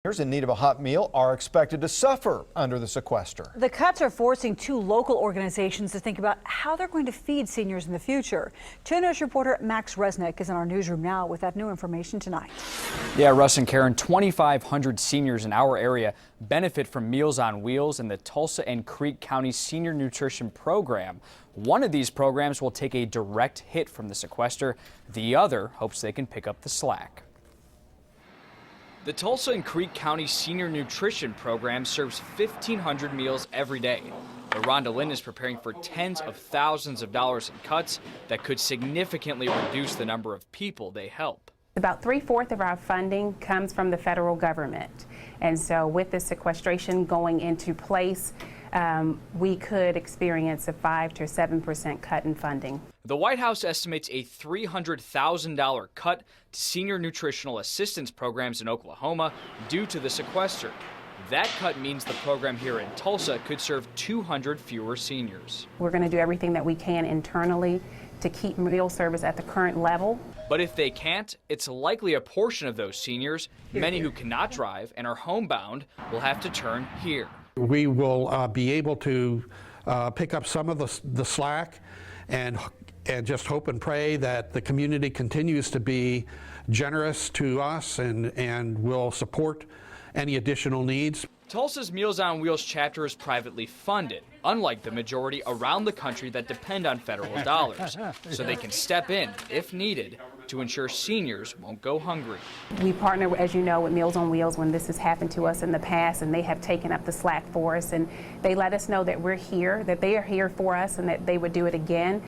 Seniors in need of a hot meal are expected to suffer under the sequester. The cuts are forcing two local organizations to think about how they're going to feed seniors in the future. 2 News reporter Max Resnick is in our newsroom now with that new information tonight. Yeah, Russ and Karen, 2,500 seniors in our area benefit from Meals on Wheels and the Tulsa and Creek County Senior Nutrition Program. One of these programs will take a direct hit from the sequester. The other hopes they can pick up the slack. The Tulsa and Creek County Senior Nutrition Program serves 1,500 meals every day. But Rhonda Lynn is preparing for tens of thousands of dollars in cuts that could significantly reduce the number of people they help. About 3/4 of our funding comes from the federal government. And so with the sequestration going into place, we could experience a 5 to 7% cut in funding. The White House estimates a $300,000 cut to senior nutritional assistance programs in Oklahoma due to the sequester. That cut means the program here in Tulsa could serve 200 fewer seniors. We're going to do everything that we can internally to keep meal service at the current level. But if they can't, it's likely a portion of those seniors, many who cannot drive and are homebound, will have to turn here. We will be able to pick up some of the slack and just hope and pray that the community continues to be generous to us and will support any additional needs. Tulsa's Meals on Wheels chapter is privately funded, unlike the majority around the country that depend on federal dollars, so they can step in, if needed, to ensure seniors won't go hungry. We partner, as you know, with Meals on Wheels when this has happened to us in the past, and they have taken up the slack for us, and they let us know that we're here, that they are here for us, and that they would do it again.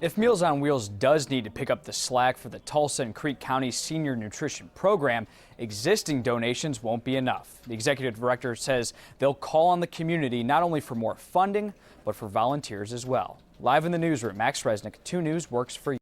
If Meals on Wheels does need to pick up the slack for the Tulsa and Creek County Senior Nutrition Program, existing donations won't be enough. The executive director says they'll call on the community not only for more funding, but for volunteers as well. Live in the newsroom, Max Resnick, 2 News works for you.